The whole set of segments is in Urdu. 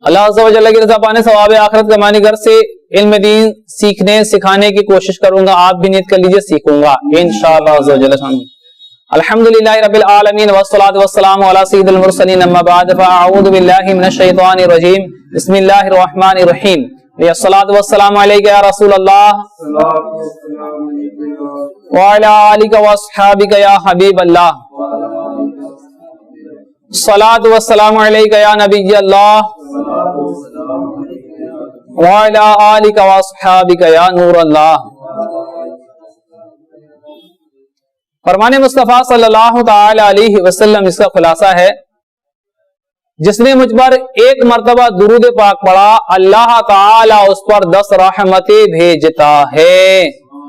اللہ عز و جل کی رضا پانے ثواب آخرت کمانے گھر سے علم دین سیکھنے سکھانے کی کوشش کروں گا. آپ بھی نیت کر لیجئے سیکھوں گا انشاءاللہ عز و جل. الحمدللہ رب العالمین والصلاة والسلام علی سید المرسلین اما بعد فاعوذ باللہ من الشیطان الرجیم بسم اللہ الرحمن الرحیم. الصلاة والسلام علیکہ یا رسول اللہ وعلی آلک واصحابک یا حبیب اللہ. الصلاة والسلام علیکہ یا نبی اللہ وعلی آلک واصحابک یا نور اللہ. فرمان مصطفیٰ صلی اللہ تعالی علیہ وسلم اس کا خلاصہ ہے جس نے مجھ پر ایک مرتبہ درود پاک پڑھا اللہ تعالی اس پر 10 رحمتیں بھیجتا ہے.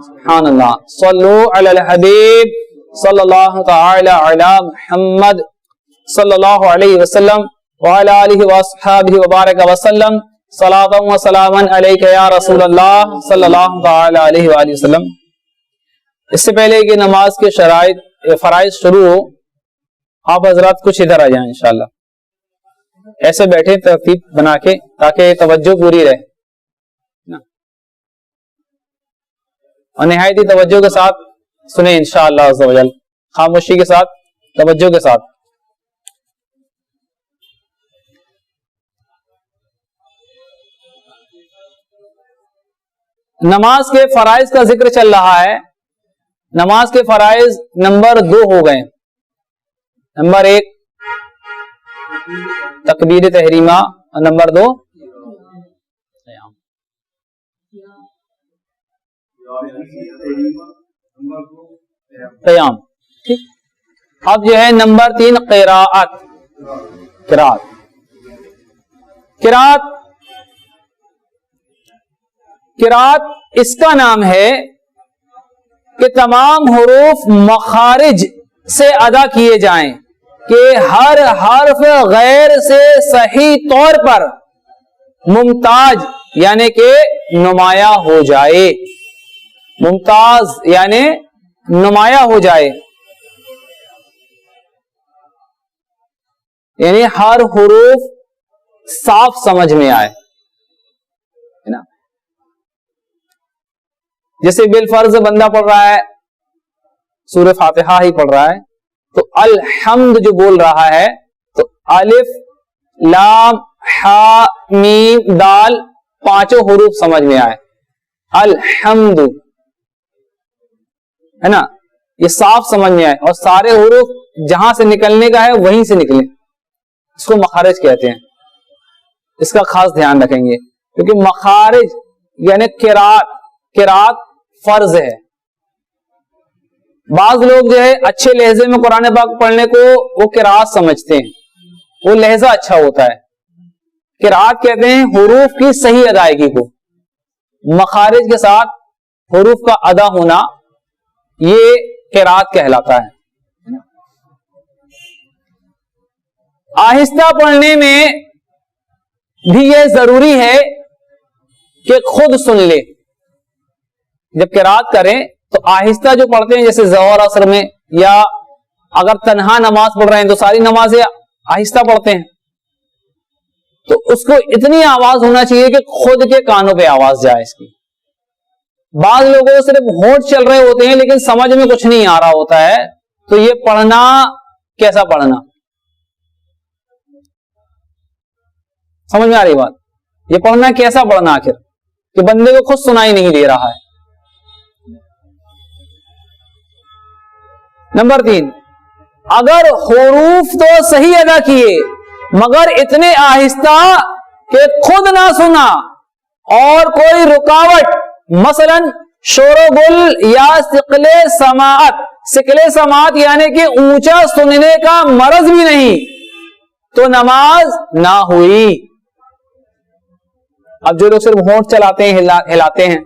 سبحان اللہ. صلو علی الحبیب صلی اللہ تعالی علی محمد صلی اللہ علیہ وسلم وعلی آلہ واصحابہ وبارک وسلم صلاۃ و سلاما علیک یا رسول اللہ صلی اللہ تعالی علیہ وآلہ وسلم. اس سے پہلے کہ نماز کے فرائض شروع ہو آپ حضرات کچھ ادھر آ جائیں انشاءاللہ. ایسے بیٹھے ترتیب بنا کے تاکہ توجہ پوری رہے اور نہایت ہی توجہ کے ساتھ سنیں انشاءاللہ عز و جل. خاموشی کے ساتھ توجہ کے ساتھ. نماز کے فرائض کا ذکر چل رہا ہے. نماز کے فرائض نمبر 2 ہو گئے. نمبر 1 تکبیر تحریمہ اور نمبر 2 قیام. ٹھیک. اب جو ہے نمبر 3 قراءت. قراءت اس کا نام ہے کہ تمام حروف مخارج سے ادا کیے جائیں کہ ہر حرف غیر سے صحیح طور پر ممتاز یعنی کہ نمایاں ہو جائے. ممتاز یعنی نمایاں ہو جائے یعنی ہر حروف صاف سمجھ میں آئے. جیسے بالفرض بندہ پڑھ رہا ہے سورہ فاتحہ ہی پڑھ رہا ہے تو الحمد جو بول رہا ہے تو الف لام ہا میم دال 5 حروف سمجھ میں آئے. الحمد ہے نا یہ صاف سمجھ میں آئے اور سارے حروف جہاں سے نکلنے کا ہے وہیں سے نکلے. اس کو مخارج کہتے ہیں. اس کا خاص دھیان رکھیں گے کیونکہ مخارج یعنی قرات فرض ہے. بعض لوگ جو ہے اچھے لہجے میں قرآن پاک پڑھنے کو وہ قرات سمجھتے ہیں. وہ لہجہ اچھا ہوتا ہے. قرات کہتے ہیں حروف کی صحیح ادائیگی کو. مخارج کے ساتھ حروف کا ادا ہونا یہ قرات کہلاتا ہے. آہستہ پڑھنے میں بھی یہ ضروری ہے کہ خود سن لے. جب قرات کریں تو آہستہ جو پڑھتے ہیں جیسے ظہر عصر میں یا اگر تنہا نماز پڑھ رہے ہیں تو ساری نمازیں آہستہ پڑھتے ہیں تو اس کو اتنی آواز ہونا چاہیے کہ خود کے کانوں پہ آواز جائے اس کی. بعض لوگوں کو صرف ہونٹ چل رہے ہوتے ہیں لیکن سمجھ میں کچھ نہیں آ رہا ہوتا ہے تو یہ پڑھنا کیسا پڑھنا؟ سمجھ میں آ رہی بات؟ یہ پڑھنا کیسا پڑھنا آخر کہ بندے کو خود سنائی نہیں دے رہا ہے. نمبر 3 اگر حروف تو صحیح ادا کیے مگر اتنے آہستہ کہ خود نہ سنا اور کوئی رکاوٹ مثلا شور و گل یا ثقل سماعت یعنی کہ اونچا سننے کا مرض بھی نہیں تو نماز نہ ہوئی. اب جو لوگ صرف ہونٹ چلاتے ہیں ہلاتے ہیں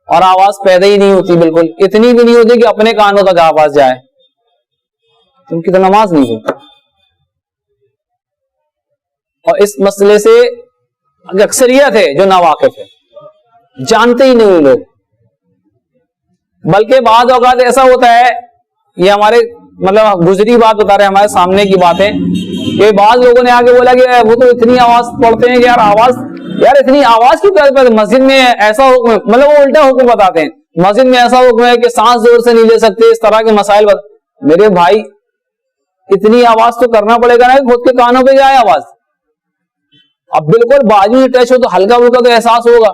اور آواز پیدا ہی نہیں ہوتی بالکل اتنی بھی نہیں ہوتی کہ اپنے کانوں تک آواز جائے ان کی تو نماز نہیں ہوتی. اور اس مسئلے سے اکثریت ہے جو ناواقف ہے جانتے ہی نہیں لوگ. بلکہ بعض اوقات ایسا ہوتا ہے یہ ہمارے مطلب گزری بات بتا رہے ہیں، ہمارے سامنے کی باتیں، کہ بعض لوگوں نے آگے بولا کہ وہ تو اتنی آواز پڑھتے ہیں کہ یار اتنی آواز کی طرح مسجد میں ایسا حکم ہے، مطلب وہ الٹا حکم بتاتے ہیں، مسجد میں ایسا حکم ہے کہ سانس زور سے نہیں لے سکتے، اس طرح کے مسائل میرے بھائی اتنی آواز تو کرنا پڑے گا نا کہ خود کے کانوں پہ جائے آواز. اب بالکل بازو ہی ٹچ ہو تو ہلکا پھلکا تو احساس ہوگا،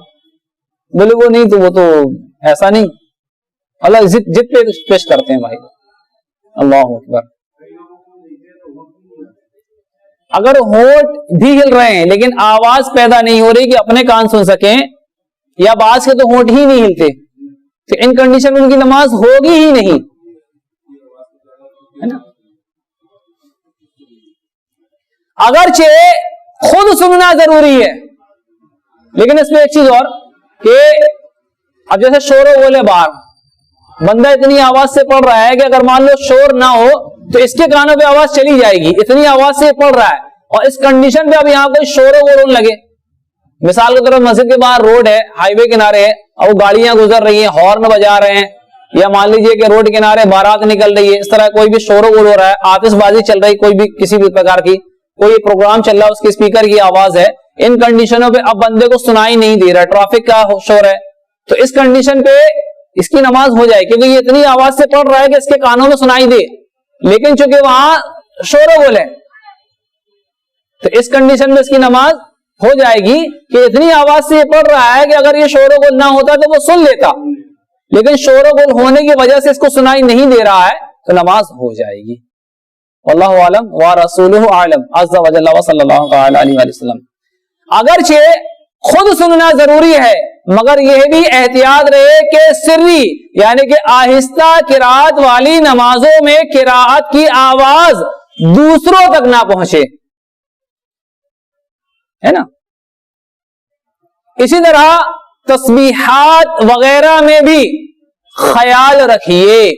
بالکل نہیں تو وہ تو ایسا نہیں. اللہ جد پہ پیش کرتے ہیں بھائی. اللہ اکبر. اگر ہونٹ بھی ہل رہے ہیں لیکن آواز پیدا نہیں ہو رہی کہ اپنے کان سن سکیں، یا بعض کے تو ہونٹ ہی نہیں ہلتے، تو ان کنڈیشن میں ان کی نماز ہوگی ہی نہیں، ہے نا. اگرچہ خود سننا ضروری ہے، لیکن اس میں ایک چیز اور کہ اب جیسے شور و بولے باہر، بندہ اتنی آواز سے پڑھ رہا ہے کہ اگر مان لو شور نہ ہو تو اس کے کانوں پہ آواز چلی جائے گی، اتنی آواز سے پڑھ رہا ہے، اور اس کنڈیشن پہ اب یہاں کوئی شور و غرون لگے. مثال کے طور پر مسجد کے باہر روڈ ہے، ہائی وے کنارے ہے، اور وہ گاڑیاں گزر رہی ہیں، ہارن بجا رہے ہیں، یا مان لیجئے کہ روڈ کنارے بارات نکل رہی ہے، اس طرح کوئی بھی شور و غل ہو رہا ہے، آتش بازی چل رہی، کوئی بھی کسی بھی پرکار کی کوئی پروگرام چل رہا ہے، اس کے اسپیکر کی آواز ہے، ان کنڈیشنوں پہ اب بندے کو سنائی نہیں دے رہا، ٹریفک کا شور ہے، تو اس کنڈیشن پہ اس کی نماز ہو جائے، کیونکہ یہ اتنی آواز سے پڑھ رہا ہے کہ اس کے کانوں میں سنائی دے، لیکن چونکہ وہاں شور و غل ہے تو اس کنڈیشن میں اس کی نماز ہو جائے گی کہ اتنی آواز سے یہ پڑھ رہا ہے کہ اگر یہ شور و غل نہ ہوتا تو وہ سن لیتا، لیکن شور و غل ہونے کی وجہ سے اس کو سنائی نہیں دے رہا ہے تو نماز ہو جائے گی. واللہ اعلم ورسولہ اعلم عز وجل وصلی اللہ تعالی علیہ وسلم. اگرچہ خود سننا ضروری ہے مگر یہ بھی احتیاط رہے کہ سری یعنی کہ آہستہ قرات والی نمازوں میں قرات کی آواز دوسروں تک نہ پہنچے، ہے نا. اسی طرح تسبیحات وغیرہ میں بھی خیال رکھیے.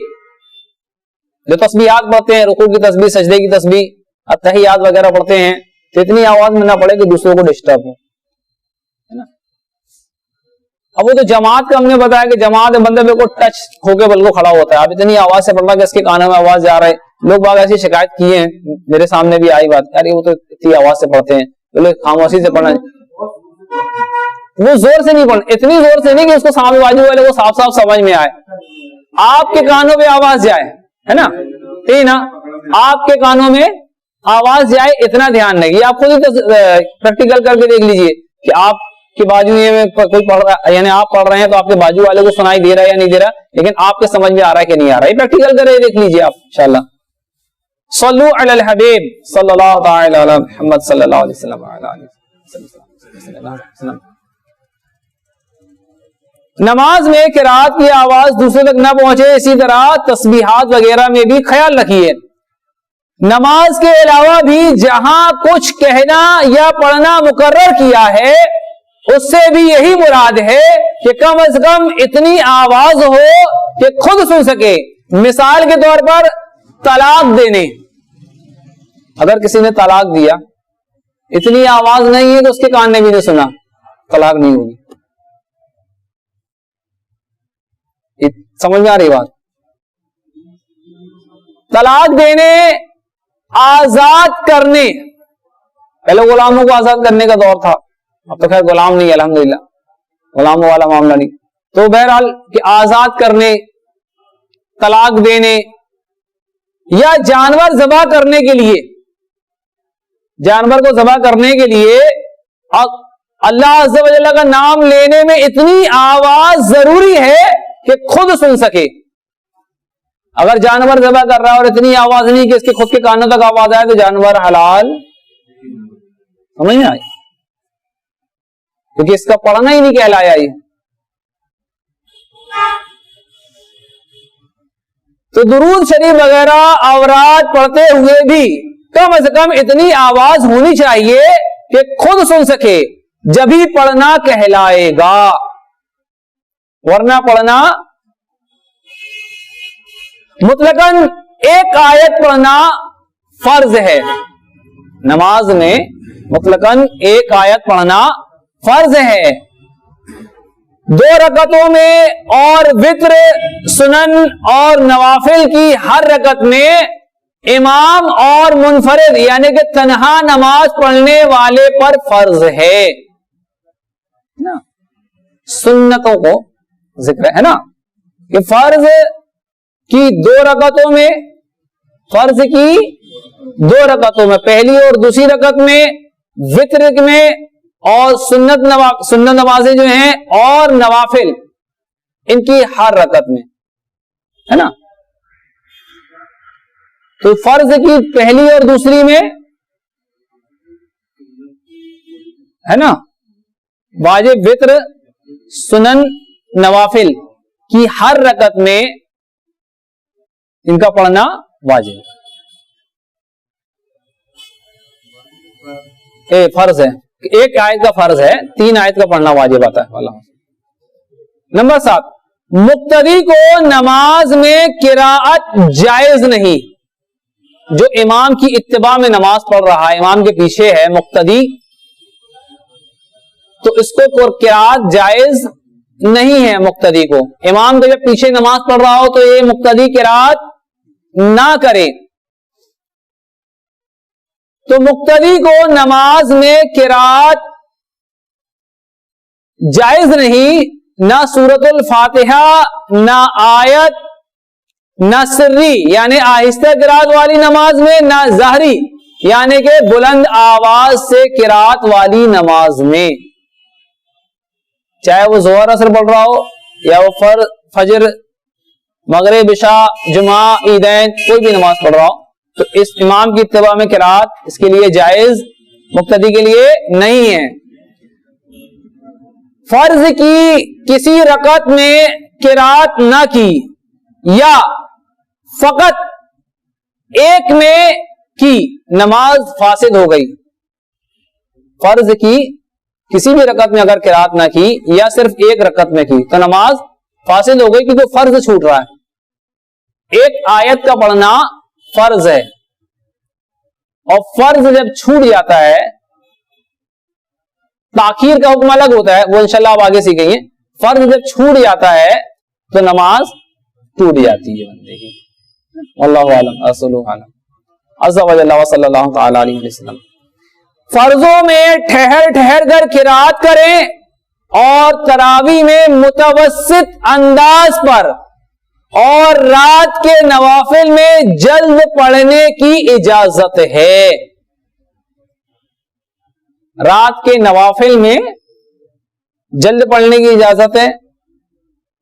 جو تسبیحات پڑھتے ہیں، رکوع کی تسبیح، سجدے کی تسبیح، التحیات وغیرہ پڑھتے ہیں، تو اتنی آواز میں نہ پڑے کہ دوسروں کو ڈسٹرب ہو، ہے نا. اب وہ تو جماعت کا ہم نے بتایا کہ جماعت بندے بالکل ٹچ ہو کے بالکل کھڑا ہوتا ہے، اب اتنی آواز سے پڑھنا کہ اس کے کانوں میں آواز جا رہا ہے. لوگ باغ ایسی شکایت کیے ہیں، میرے سامنے بھی آئی بات، یار وہ تو اتنی آواز سے پڑھتے ہیں، خاموشی سے پڑھنا، وہ زور سے نہیں پڑھنا، اتنی زور سے نہیں کہ اس کو سامنے بازو والے کو صاف صاف سمجھ میں آئے، آپ کے کانوں پہ آواز جائے، ہے نا. نا آپ کے کانوں میں آواز جائے اتنا دھیان نہیں. یہ آپ خود ہی پریکٹیکل کر کے دیکھ لیجئے کہ آپ کے بازو میں کوئی پڑھ رہا ہے، یعنی آپ پڑھ رہے ہیں تو آپ کے بازو والے کو سنائی دے رہا ہے یا نہیں دے رہا، لیکن آپ کے سمجھ میں آ رہا ہے کہ نہیں آ رہا ہے. یہ پریکٹیکل کر کے دیکھ لیجئے آپ انشاءاللہ. صلو علی الحبیب صلی اللہ تعالی علی محمد صلی اللہ علیہ وسلم. نماز میں قرات کی آواز دوسرے تک نہ پہنچے. اسی طرح تسبیحات وغیرہ میں بھی خیال رکھیے. نماز کے علاوہ بھی جہاں کچھ کہنا یا پڑھنا مقرر کیا ہے اس سے بھی یہی مراد ہے کہ کم از کم اتنی آواز ہو کہ خود سن سکے. مثال کے طور پر طلاق دینے، اگر کسی نے طلاق دیا، اتنی آواز نہیں ہے تو اس کے کان نے بھی نہیں سنا، طلاق نہیں ہوگی. سمجھ میں آ رہی بات. طلاق دینے، آزاد کرنے، پہلے غلاموں کو آزاد کرنے کا دور تھا، اب تو خیر غلام نہیں ہے الحمدللہ، غلاموں والا معاملہ نہیں. تو بہرحال کہ آزاد کرنے، طلاق دینے، یا جانور ذبح کرنے کے لیے، جانور کو ذبح کرنے کے لیے اللہ عز و جل کا نام لینے میں اتنی آواز ضروری ہے کہ خود سن سکے. اگر جانور ذبح کر رہا ہے اور اتنی آواز نہیں کہ اس کے خود کے کانوں تک آواز آئے تو جانور حلال سمجھ میں آئی، کیونکہ اس کا پڑھنا ہی نہیں کہلایا. یہ تو درود شریف وغیرہ اوراد پڑھتے ہوئے بھی کم از کم اتنی آواز ہونی چاہیے کہ خود سن سکے، جبھی پڑھنا کہلائے گا، ورنہ پڑھنا مطلقاً ایک آیت پڑھنا فرض ہے. نماز میں مطلقاً ایک آیت پڑھنا فرض ہے. 2 رکعتوں میں اور وتر سنن اور نوافل کی ہر رکعت میں امام اور منفرد یعنی کہ تنہا نماز پڑھنے والے پر فرض ہے نا. سنتوں کو ذکر ہے نا کہ فرض کی 2 رکعتوں میں، فرض کی 2 رکعتوں میں، پہلی اور دوسری رکعت میں، وتر میں، اور سنت نمازیں جو ہیں اور نوافل ان کی ہر رکعت میں ہے نا. تو فرض کی پہلی اور دوسری میں ہے نا واجب، وتر سنن نوافل کی ہر رکعت میں ان کا پڑھنا واجب فرض ہے. 1 آیت کا فرض ہے، 3 آیت کا پڑھنا واجب آتا ہے. نمبر 7، مقتدی کو نماز میں قراءت جائز نہیں. جو امام کی اتباع میں نماز پڑھ رہا ہے، امام کے پیچھے ہے مقتدی، تو اس کو قراءت جائز نہیں ہے. مقتدی کو امام کے جب پیچھے نماز پڑھ رہا ہو تو یہ مقتدی قراءت نہ کرے. تو مقتدی کو نماز میں قراءت جائز نہیں، نہ سورۃ الفاتحہ، نہ آیت، نہ سری یعنی آہستہ قراءت والی نماز میں، نہ ظاہری یعنی کہ بلند آواز سے قراءت والی نماز میں. چاہے وہ ظہر اثر پڑھ رہا ہو یا وہ فجر مغرب عشاء جمعہ عیدین کوئی بھی نماز پڑھ رہا ہو، تو اس امام کی اتباع میں قراءت اس کے لیے جائز، مقتدی کے لیے نہیں ہے. فرض کی کسی رکعت میں قراءت نہ کی یا فقط ایک میں کی، نماز فاسد ہو گئی. فرض کی کسی بھی رکعت میں اگر قراءت نہ کی یا صرف ایک رکعت میں کی تو نماز فاسد ہو گئی، کیونکہ فرض چھوٹ رہا ہے. ایک آیت کا پڑھنا فرض ہے، اور فرض جب چھوٹ جاتا ہے، تاخیر کا حکم الگ ہوتا ہے، وہ انشاءاللہ آپ آگے سیکھیں گے. فرض جب چھوٹ جاتا ہے تو نماز ٹوٹ جاتی ہے بندے کی. واللہ اعلم، رسول اعلم، عز و جل و صلی اللہ تعالی علیہ وسلم. فرضوں میں ٹھہر ٹھہر کر قراءت کریں اور تراویح میں متوسط انداز پر، اور رات کے نوافل میں جلد پڑھنے کی اجازت ہے. رات کے نوافل میں جلد پڑھنے کی اجازت ہے.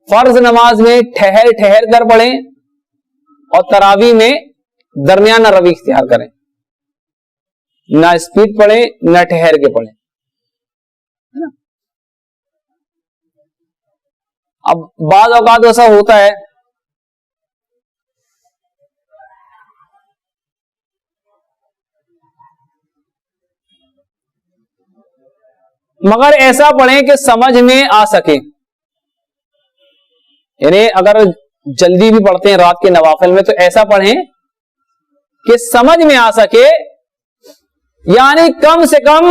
فرض نماز میں ٹھہر ٹھہر کر پڑھیں اور تراویح میں درمیانہ روی اختیار کریں، نہ اسپیڈ پڑھیں نہ ٹھہر کے پڑھیں. اب بعض اوقات ایسا ہوتا ہے مگر ایسا پڑھیں کہ سمجھ میں آ سکے. یعنی اگر جلدی بھی پڑھتے ہیں رات کے نوافل میں تو ایسا پڑھیں کہ سمجھ میں آ سکے، یعنی کم سے کم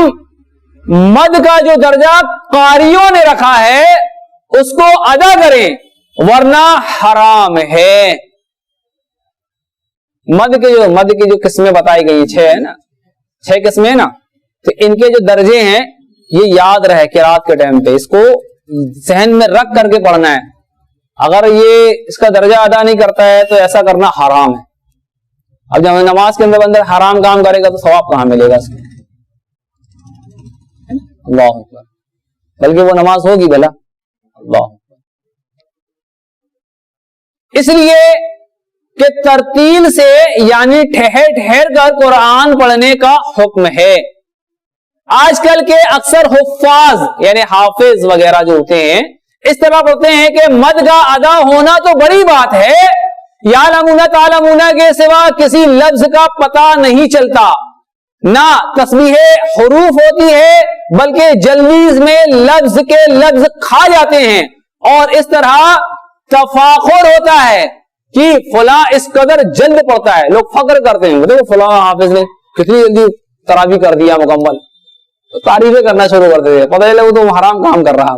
مد کا جو درجہ قاریوں نے رکھا ہے اس کو ادا کریں، ورنہ حرام ہے. مد کی جو قسمیں بتائی گئی 6 ہے نا، 6 قسمیں نا، تو ان کے جو درجے ہیں یہ یاد رہے قرات کے ٹائم پہ، اس کو ذہن میں رکھ کر کے پڑھنا ہے. اگر یہ اس کا درجہ ادا نہیں کرتا ہے تو ایسا کرنا حرام ہے. اب جب نماز کے اندر حرام کام کرے گا تو ثواب کہاں ملے گا اس کو؟ اللہ اکبر. بلکہ وہ نماز ہوگی بھلا. اللہ اکبر. اس لیے کہ ترتیل سے یعنی ٹھہر ٹھہر کر قرآن پڑھنے کا حکم ہے. آج کل کے اکثر حفاظ یعنی حافظ وغیرہ جو ہوتے ہیں اس طرح پڑھتے ہیں کہ مد کا ادا ہونا تو بڑی بات ہے، یعلمون تعلمون کے سوا کسی لفظ کا پتہ نہیں چلتا، نہ تسبیح حروف ہوتی ہے بلکہ جلدی میں لفظ کے لفظ کھا جاتے ہیں، اور اس طرح تفاخر ہوتا ہے کہ فلاں اس قدر جلد پڑھتا ہے. لوگ فخر کرتے ہیں، دیکھو فلاں حافظ نے کتنی جلدی تراویح کر دیا مکمل، تو تعریفیں کرنا شروع کر دیتے، پتہ چلے وہ تو حرام کام کر رہا.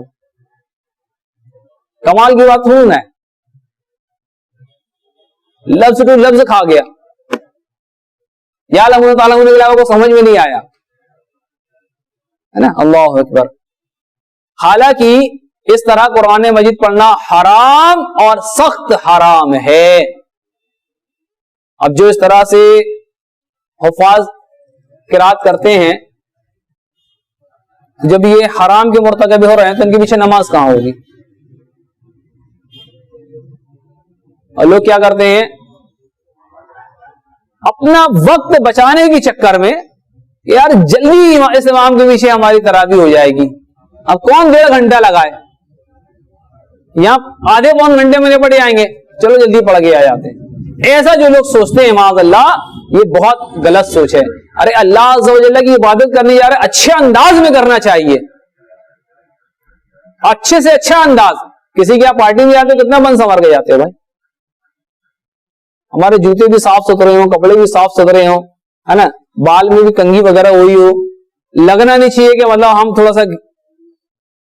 کمال کی بات خون ہے، لفظ ٹو لفظ کھا گیا، یا اللہ تعالیٰ کے علاوہ کو سمجھ میں نہیں آیا، ہے نا، اللہ اکبر۔ حالانکہ اس طرح قرآن مجید پڑھنا حرام اور سخت حرام ہے۔ اب جو اس طرح سے حفاظ قرات کرتے ہیں، جب یہ حرام کے مرتکب ہو رہے ہیں تو ان کے پیچھے نماز کہاں ہوگی؟ اور لوگ کیا کرتے ہیں، اپنا وقت بچانے کے چکر میں یار جلدی اس امام کے پیچھے ہماری تراویح ہو جائے گی، اب کون 1.5 گھنٹہ لگائے، یہاں آدھے پون گھنٹے میں نپٹ جائیں گے، چلو جلدی پڑھ کے آ جاتے ہیں۔ ایسا جو لوگ سوچتے ہیں معاذ اللہ، یہ بہت غلط سوچ ہے۔ ارے اللہ عز و جل کی عبادت کرنے جا رہے، اچھے انداز میں کرنا چاہیے، اچھے سے اچھا انداز۔ کسی کی آپ پارٹی میں جاتے کتنا بن سنور کے جاتے ہو بھائی، ہمارے جوتے بھی صاف ستھرے ہوں، کپڑے بھی صاف ستھرے ہوں، ہے نا، بال میں بھی کنگھی وغیرہ ہوئی ہو، لگنا نہیں چاہیے کہ مطلب ہم تھوڑا سا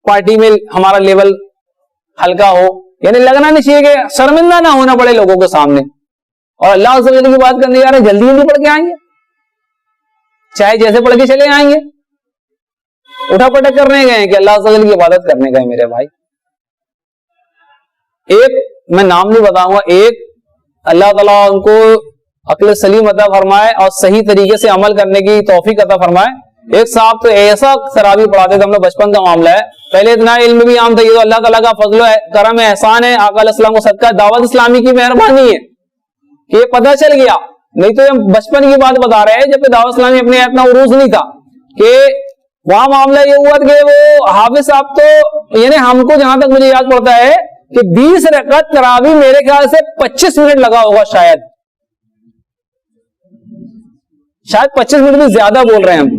پارٹی میں ہمارا لیول ہلکا ہو، یعنی لگنا نہیں چاہیے کہ شرمندہ نہ ہونا پڑے لوگوں کے سامنے۔ اور اللہ عز و جل کی بات کرنے جا رہے ہیں، جلدی جلدی پڑھ کے آئیں گے، چاہے جیسے پڑھ کے چلے آئیں گے، اٹھا پٹک کرنے گئے کہ اللہ عز و جل کی عبادت کرنے گئے میرے بھائی۔ ایک میں نام نہیں بتاؤں گا، ایک اللہ تعالیٰ ان کو عقل سلیم عطا فرمائے اور صحیح طریقے سے عمل کرنے کی توفیق عطا فرمائے۔ ایک صاحب تو ایسا تراویح پڑھاتے تھے، ہم لوگ بچپن کا معاملہ ہے، پہلے اتنا علم بھی عام تھا، یہ تو اللہ تعالیٰ کا فضل و کرم ہے، احسان ہے، آقا علیہ السلام کو صدقہ دعوت اسلامی کی مہربانی ہے کہ یہ پتہ چل گیا، نہیں تو ہم بچپن کی بات بتا رہے ہیں جب کہ دعوت اسلامی اپنے اتنا عروج نہیں تھا، کہ وہاں معاملہ یہ ہوا کہ وہ حافظ صاحب تو یعنی ہم کو جہاں تک مجھے یاد پڑتا ہے کہ 20 رکعت تراویح میرے خیال سے 25 منٹ لگا ہوگا، شاید 25 منٹ بھی زیادہ بول رہے ہیں ہم،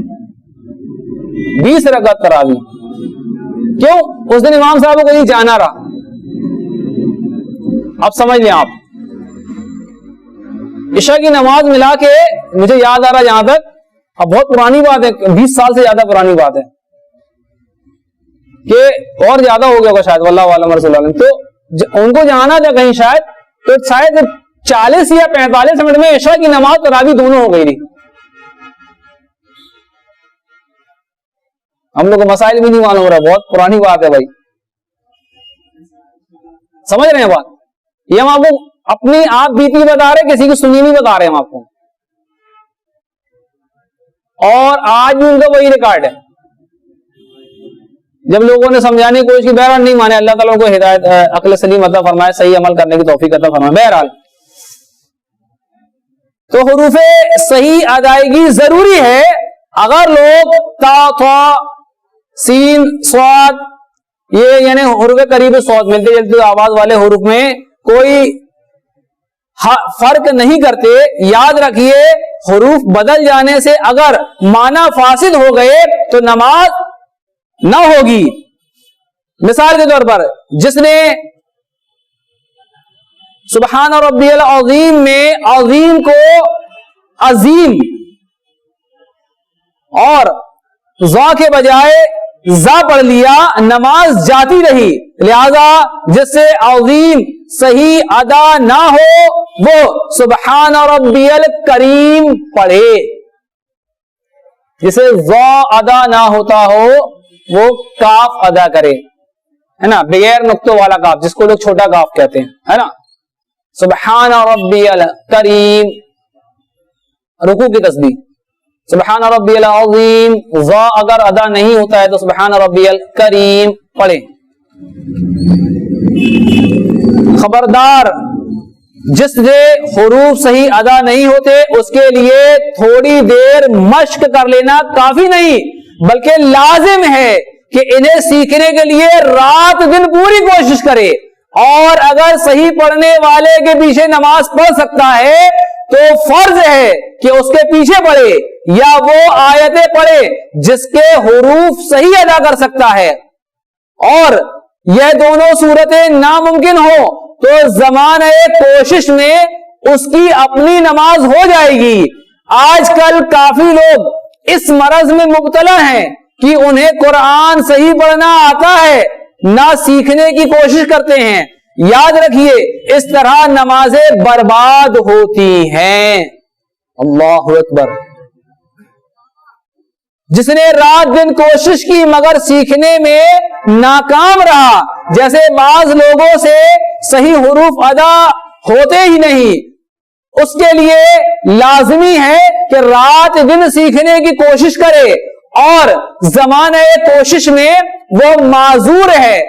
20 رکعت تراویح۔ کیوں؟ اس دن امام صاحب کو کہیں جانا رہا۔ اب سمجھ لیں آپ، عشاء کی نماز ملا کے مجھے یاد آ رہا جہاں تک، اب بہت پرانی بات ہے، 20 سال سے زیادہ پرانی بات ہے کہ اور زیادہ ہو گیا ہوگا شاید، واللہ عالم رسول اللہ، تو ان کو جانا تھا کہیں شاید، تو شاید 40 یا 45 منٹ میں عشاء کی نماز تراویح دونوں ہو گئی تھی۔ ہم لوگ کو مسائل بھی نہیں معلوم ہو رہا، بہت پرانی بات ہے بھائی، سمجھ رہے ہیں بات؟ یہ ہم آپ کو اپنی آپ بیتی بتا رہے، کسی کی سنی نہیں بتا رہے ہم آپ کو، اور آج بھی ان کا وہی ریکارڈ ہے۔ جب لوگوں نے سمجھانے کی کوشش کی، بہرحال نہیں مانے، اللہ تعالیٰ کو ہدایت عقل سلیم عطا فرمائے، صحیح عمل کرنے کی توفیق عطا فرمائے۔ بہرحال تو حروف صحیح ادائیگی ضروری ہے۔ اگر لوگ تا، تھا، سین، صاد، یہ یعنی حروف قریب صوت ملتے جلتے آواز والے حروف میں کوئی فرق نہیں کرتے، یاد رکھیے حروف بدل جانے سے اگر معنی فاسد ہو گئے تو نماز نہ ہوگی۔ مثال کے طور پر جس نے سبحان ربی العظیم میں عظیم کو عظیم اور ذا کے بجائے ذا پڑھ لیا، نماز جاتی رہی۔ لہذا جس سے عظیم صحیح ادا نہ ہو وہ سبحان ربی الکریم پڑھے، جسے ذا ادا نہ ہوتا ہو وہ کاف ادا کرے، ہے نا، بغیر نقطوں والا کاف، جس کو لوگ چھوٹا کاف کہتے ہیں، ہے نا، سبحان ربی الکریم، رکوع کی تسبیح سبحان ربی العظیم، ذا اگر ادا نہیں ہوتا ہے تو سبحان ربی الکریم پڑھیں۔ خبردار، جس سے حروف صحیح ادا نہیں ہوتے اس کے لیے تھوڑی دیر مشق کر لینا کافی نہیں بلکہ لازم ہے کہ انہیں سیکھنے کے لیے رات دن پوری کوشش کرے، اور اگر صحیح پڑھنے والے کے پیچھے نماز پڑھ سکتا ہے تو فرض ہے کہ اس کے پیچھے پڑھے یا وہ آیتیں پڑھے جس کے حروف صحیح ادا کر سکتا ہے، اور یہ دونوں صورتیں ناممکن ہو تو زمانہ کوشش میں اس کی اپنی نماز ہو جائے گی۔ آج کل کافی لوگ اس مرض میں مبتلا ہیں کہ انہیں قرآن صحیح پڑھنا آتا ہے نہ سیکھنے کی کوشش کرتے ہیں، یاد رکھیے اس طرح نمازیں برباد ہوتی ہیں۔ اللہ اکبر۔ جس نے رات دن کوشش کی مگر سیکھنے میں ناکام رہا، جیسے بعض لوگوں سے صحیح حروف ادا ہوتے ہی نہیں، اس کے لیے لازمی ہے کہ رات دن سیکھنے کی کوشش کرے، اور زمانہ کوشش میں وہ معذور ہے،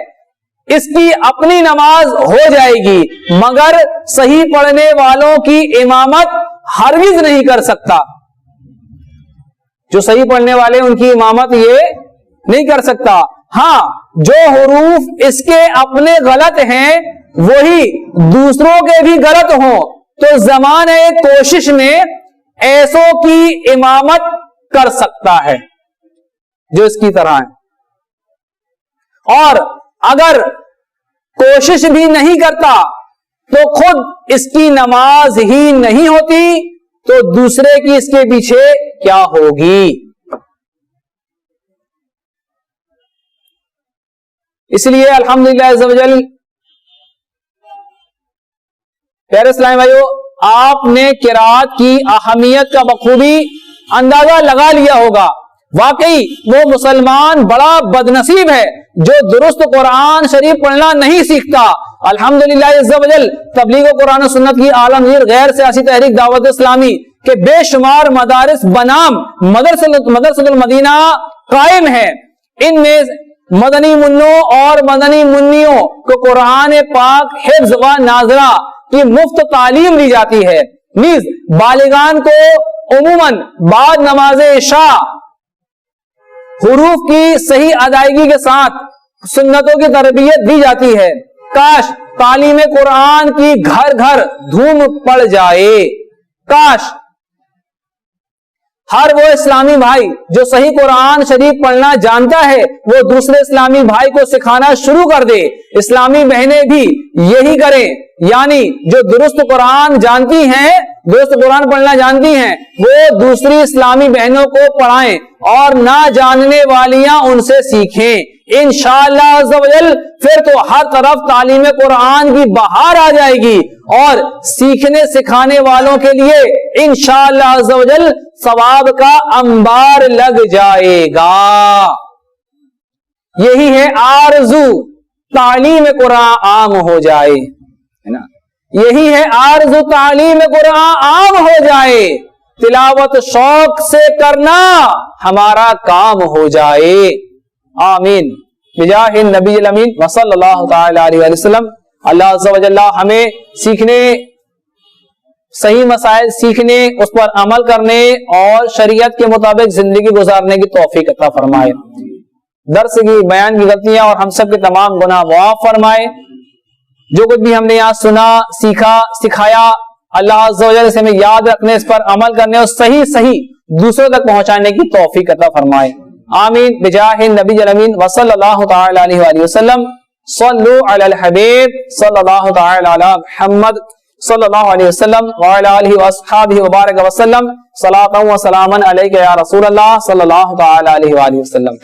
اس کی اپنی نماز ہو جائے گی مگر صحیح پڑھنے والوں کی امامت ہرگز نہیں کر سکتا۔ جو صحیح پڑھنے والے ان کی امامت یہ نہیں کر سکتا۔ ہاں، جو حروف اس کے اپنے غلط ہیں وہی دوسروں کے بھی غلط ہوں تو زمانہ کوشش میں ایسوں کی امامت کر سکتا ہے جو اس کی طرح ہے، اور اگر کوشش بھی نہیں کرتا تو خود اس کی نماز ہی نہیں ہوتی تو دوسرے کی اس کے پیچھے کیا ہوگی۔ اس لیے الحمدللہ عز و جل، پیارے اسلامی بھائیو، آپ نے قرات کی اہمیت کا بخوبی اندازہ لگا لیا ہوگا۔ واقعی وہ مسلمان بڑا بدنصیب ہے جو درست قرآن شریف پڑھنا نہیں سیکھتا۔ الحمدللہ عز و جل، تبلیغ قرآن و سنت کی عالمگیر غیر سیاسی تحریک دعوت اسلامی کے بے شمار مدارس بنام مدرسۃ المدینہ قائم ہے۔ ان میں مدنی منوں اور مدنی منیوں کو قرآن پاک حفظ و ناظرہ کی مفت تعلیم دی جاتی ہے، نیز بالغان کو عموماً بعد نماز عشاء حروف کی صحیح ادائیگی کے ساتھ سنتوں کی تربیت دی جاتی ہے۔ کاش تعلیم قرآن کی گھر گھر دھوم پڑ جائے، کاش ہر وہ اسلامی بھائی جو صحیح قرآن شریف پڑھنا جانتا ہے وہ دوسرے اسلامی بھائی کو سکھانا شروع کر دے۔ اسلامی بہنیں بھی یہی کریں، یعنی جو درست قرآن جانتی ہیں، درست قرآن پڑھنا جانتی ہیں، وہ دوسری اسلامی بہنوں کو پڑھائیں اور نہ جاننے والیاں ان سے سیکھیں۔ انشاءاللہ عز و جل پھر تو ہر طرف تعلیم قرآن کی بہار آ جائے گی اور سیکھنے سکھانے والوں کے لیے انشاءاللہ عز و جل ثواب کا انبار لگ جائے گا۔ یہی ہے آرزو، تعلیم قرآن عام ہو جائے، ہے نا؟ یہی ہے آرزو، تعلیم قرآن عام ہو جائے، تلاوت شوق سے کرنا ہمارا کام ہو جائے۔ آمین بجاہ النبی الامین وصلی اللہ تعالی علیہ وسلم۔ اللہ عز و جل ہمیں سیکھنے، صحیح مسائل سیکھنے، اس پر عمل کرنے اور شریعت کے مطابق زندگی گزارنے کی توفیق عطا فرمائے، درس کی بیان کی غلطیاں اور ہم سب کے تمام گناہ معاف فرمائے۔ جو کچھ بھی ہم نے یہاں سنا، سیکھا، سکھایا، اللہ عز و جل سے ہمیں یاد رکھنے، اس پر عمل کرنے اور صحیح دوسروں تک پہنچانے کی توفیق عطا فرمائے۔ آمین بجاہ النبی الامین وصلی اللہ تعالی علیہ وآلہ وسلم۔ صلو علی الحبیب صلی اللہ تعالی علی محمد صلی اللہ علیہ وسلم وعلی آلہ واصحابہ وبارک وسلم۔ صلاۃ و سلاما علیک یا رسول اللہ صلی اللہ تعالی علیہ وآلہ وسلم۔